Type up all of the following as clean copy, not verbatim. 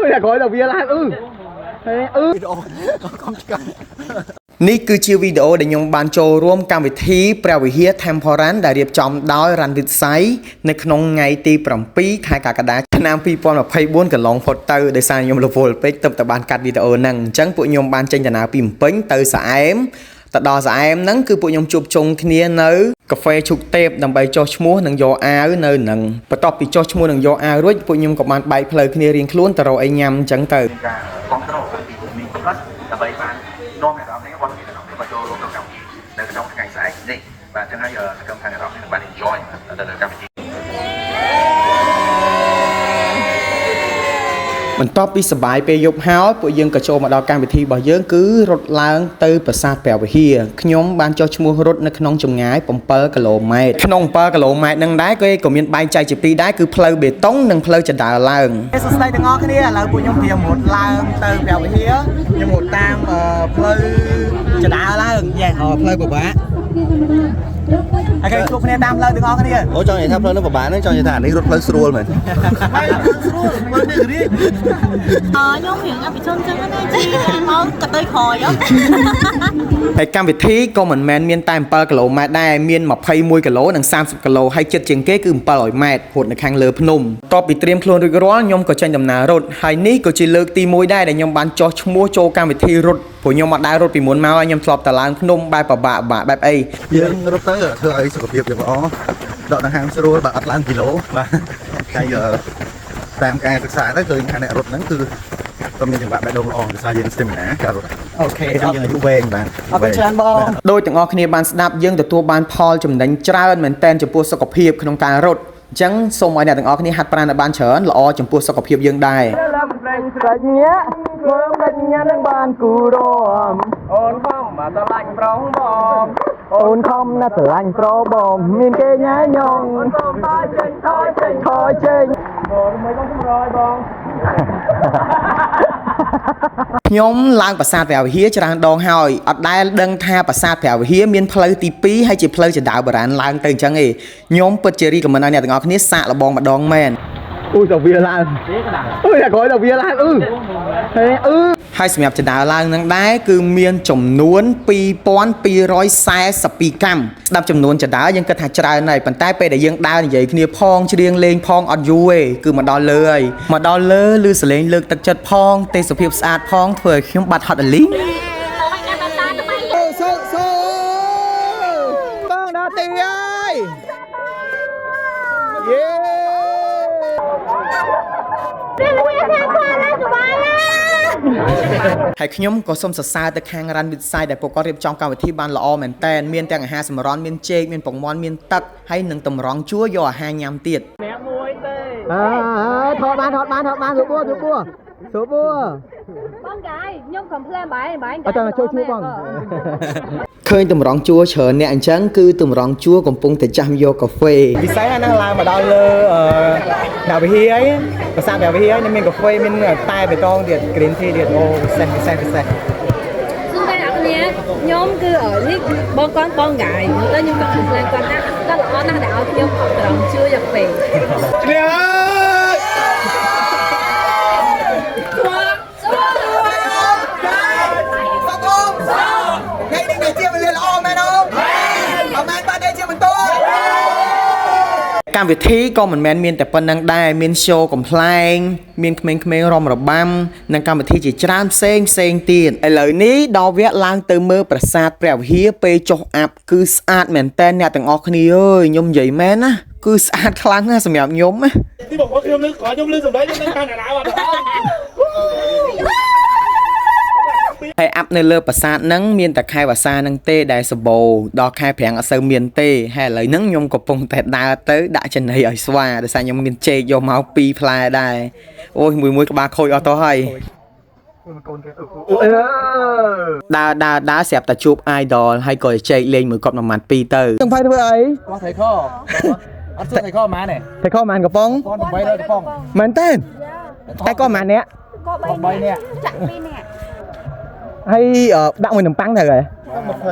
là gọi là bia lan Ní cứ chiêu video để nhung ban choរួមកម្មវិធីព្រះវិហារ Temporan ដែលរៀបចំដោយ Run with Sai នៅក្នុងថ្ងៃទី 7 ខែកក្កដាឆ្នាំ 2024 កន្លងផុតទៅដោយសារខ្ញុំរវល់ពេកទៅបានកាត់វីដេអូហ្នឹងអញ្ចឹងពួកខ្ញុំបានចេញដំណើរពីភ្នំពេញទៅសអែមទៅដល់សអែមហ្នឹងគឺពួកខ្ញុំជួបជុំគ្នានៅកាហ្វេឈុកទេពដើម្បីចុះឈ្មោះនិងយកអាវនៅនឹងបន្ទាប់ពីចុះឈ្មោះនិងយកអាវរួចពួកខ្ញុំក៏បានបែកផ្លូវគ្នារៀងខ្លួនទៅរកអីញ៉ាំអញ្ចឹងទៅដើម្បីបាននាំអារម្មណ៍នេះបងប្អូនមកចូលរួមក្នុងកម្មវិធីនៅក្នុងថ្ងៃស្អែកនេះបាទអញ្ចឹងហើយក្នុងថ្ងៃអារម្មណ៍នេះបាន enjoy ទៅលើកម្មវិធីបន្ទាប់ពីសប្បាយពេលយប់ហើយពួកយើងក៏ចូលមកដល់កម្មវិធីរបស់យើងគឺរត់ឡើងទៅប្រាសាទព្រះវិហារខ្ញុំបានចុះឈ្មោះរត់នៅក្នុងចម្ងាយ7គីឡូម៉ែត្រក្នុង7គីឡូម៉ែត្រនឹងដែរគេក៏មានបែងចែកជាពីរដែរគឺផ្លូវបេតុងនិងផ្លូវចដើរឡើងសួស្តីទាំងអស់គ្នាឥឡូវពួកខ្ញុំព្រាមរត់ឡើងទៅព្រះវិហារខ្ញុំរត់តាមផ្លូវចដើរឡើងយ៉ាងផ្លូវពិបាកហើយគេជួបគ្នាតាមផ្លូវទាំងអស់គ្នាអូចង់និយាយថាផ្លូវនោះពិបាកហ្នឹងចង់និយាយថានេះរត់ផ្លូវស្រួលមែនស្រួលមើលនេះរីខ្ញុំរៀងអភិជនចឹងណាជីមកក៏ទៅក្រោយហើយកម្មវិធីក៏មិនមែនមានតែ7គីឡូម៉ែត្រដែរមាន21គីឡូនិង30គីឡូហើយចិត្តជាងគេគឺ700ម៉ែត្ររត់នៅខាងលើភ្នំតបពីត្រៀមខ្លួនរួចរាល់ខ្ញុំក៏ចេញដំណើររត់ហើយនេះក៏ជាលើកទី1ដែរដែលខ្ញុំបានចោះឈ្មោះចូលកម្មវិធីរត់ព្រោះខ្ញុំមកដែររត់ពីមុនមកហើយខ្ញុំធ្លាប់តែឡើងភ្នំបែបប្របាក់បែបអីយើងរត់ទៅធ្វើឲ្យសុខភាពយើងល្អដកដង្ហើមស្រួលបើអត់ឡើងគីឡូបាទហើយតាមការសិក្សាទៅឃើញថាអ្នករត់ហ្នឹងគឺក៏មានចង្វាក់បេះដូងល្អដោយសារយើង stamina ការរត់អូខេយើងអាយុវែងបាទអរគុណច្រើនបងដោយទាំងអស់គ្នាបានស្ដាប់យើងទទួលបានផលចំណេញច្រើនមែនតែនចំពោះសុខភាពក្នុងការរត់អញ្ចឹងសូមឲ្យអ្នកទាំងអស់គ្នាហាត់ប្រាណឲ្យបានច្រើនល្អចំពោះសុខភាពយើងដែរស្រេចញាក់ធ្វើមិនញ៉ាំនឹងបានគូរមអូនខំមកស្រឡាញ់ប្រុងបងអូនខំណាស់ស្រឡាញ់ប្រុសបងមានគេញ៉ាំញងអូនសូមតើចេញថយចេញបងមិនបងសម្រយបងខ្ញុំឡើងប្រាសាទព្រះវិហារច្រើនដងហើយអត់ដែលដឹងថាប្រាសាទព្រះវិហារមានផ្លូវទី2ហើយជាផ្លូវចដើរបុរាណឡើងទៅអញ្ចឹងឯងខ្ញុំពិតជារីកមិនឲ្យអ្នកទាំងអស់គ្នាសាកល្បងម្ដងមែនអូទៅវាឡើងអូតែក្រោយទៅវាឡើងហើយសម្រាប់ចដើរឡើងនឹងដែរគឺមានចំនួន2242កម្មស្ដាប់ចំនួនចដើរយើងគិតថាច្រើនហើយប៉ុន្តែពេលដែលយើងដើរនិយាយគ្នាផងច្រៀងលេងផងអត់យូរទេគឺមកដល់លើហើយមកដល់លើឮសលេងលើកទឹកចិត្តផងទេសភាពស្អាតផងធ្វើឲ្យខ្ញុំបាត់ហត់អលីងសូបងដល់ទីហើយយេហើយខ្ញុំក៏សូមសរសើរទៅខាង Run with Sai ដែលពួកគាត់រៀបចំកម្មវិធីបានល្អមែនតែនមានទាំងអាហារសម្រន់មានចេកមានពងមាន់មានទឹកហើយនឹងតម្រង់ជួរយកអាហារញ៉ាំទៀតអ្នកមួយទេថតបានសួរបួបងកាយខ្ញុំកំភ្លែបាយអត់ទៅជួយបងឃើញតម្រង់ជួរច្រើនអ្នកអញ្ចឹងគឺតម្រង់ជួរកំពុងតែចាំយកកាហ្វេពិសេសហ្នឹងឡើងមកដល់លើព្រះវិហារហើយប្រាសាទព្រះវិហារហើយមានកាហ្វេមានតែបេតុងទៀត green tea ទៀតអូពិសេសសូមតែអ្នកគ្នាខ្ញុំគឺនេះបងកាយទៅខ្ញុំក៏កំភ្លែគាត់ណាគាត់ល្អណាស់ដែលឲ្យខ្ញុំតម្រង់ជួរយកកាហ្វេកម្មវិធីក៏មិនមែនមានតែប៉ុណ្្នឹងដែរមាន show កំ pl ែងមានក្មេងៗរាំរបាំនិងកម្មវិធីជាច្រើនផ្សេងទៀតឥឡូវនេះដល់វគ្គឡើងទៅមើលប្រាសាទព្រះវិហារពេលចុះអាប់គឺស្អាតមែនតើអ្នកទាំងអស់គ្នាអើយខ្ញុំនិយាយមែនណាគឺស្អាតខ្លាំងណាស់សម្រាប់ខ្ញុំណាទីបងខ្ញុំលើសម្ដែងខ្ញុំខាងណាអត់ហើយអាប់នៅលើប្រាសាទហ្នឹងមានតែខែវស្សាហ្នឹងទេដែលសបោដល់ខែប្រាំងអត់សូវមានទេហើយឥឡូវហ្នឹងខ្ញុំកំពុងតែដើរទៅដាក់ចំណីឲ្យស្វាដោយសារខ្ញុំមានចេកយកមក2ផ្លែដែរអូយមួយក្បាលខូចអស់ទៅហើយកូនគេដើរស្រាប់តែជួប idol ហើយក៏ចេកលេងមួយគាត់មួយម៉ាត់2ទៅទាំងផៃធ្វើអីគាត់ថៃខអត់ធ្វើថៃខម៉ានទេថៃខម៉ានកំប៉ុង800កំប៉ុងមែនទេតែក៏ម៉ានអ្នកក៏3នាក់ចាក់2នាក់ហើយដាក់មួយនំប៉័ងទៅហើ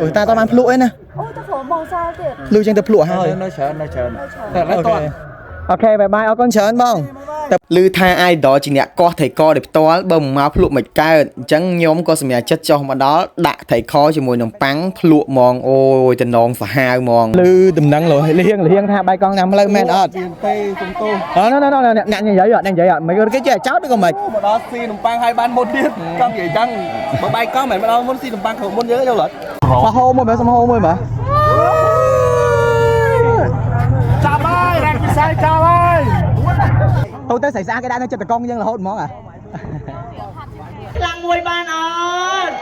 យតាតបានភ្លក់អីណាអូទៅព្រមបងសាទៀតលុយចឹងទៅភ្លក់ហើយនៅច្រើនតែឥឡូវត ok bye bye con chớn bông tập lư tha ai đó chỉ nhẹ co thầy co để toán bông máu lụa mạch cao chẳng nhóm có sự chất cho mà đó đã thầy kho cho mùi nồng bắn lụa mòn ôi tình nón phải hai mòn lư tùm nắng rồi liêng tha bay con nằm lên men ớt nó nặng như vậy rồi đang vậy rồi mày cái chơi cháu nữa con mày mà đó xì nồng băng hai ban môn biết cam vậy chăng mà bay có mày mà đâu muốn xì nồng băng không muốn nhớ đâu lận mà hôn mà sao hôn mà chào ơi đang cái sai chào ơi tôi tới xảy ra cái đá nó cho tụi con dân là hôn món à lăng mùi ban ơi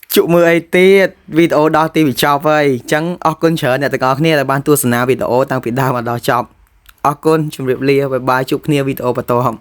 chụp mưa ấy tiết video đó ti bị chọc ơi chẳng ở con chờ này tụi con kia là ban tua sna video tăng bị đau mà đó chọc ở con chụp review bye bye chụp kia video và tô hồng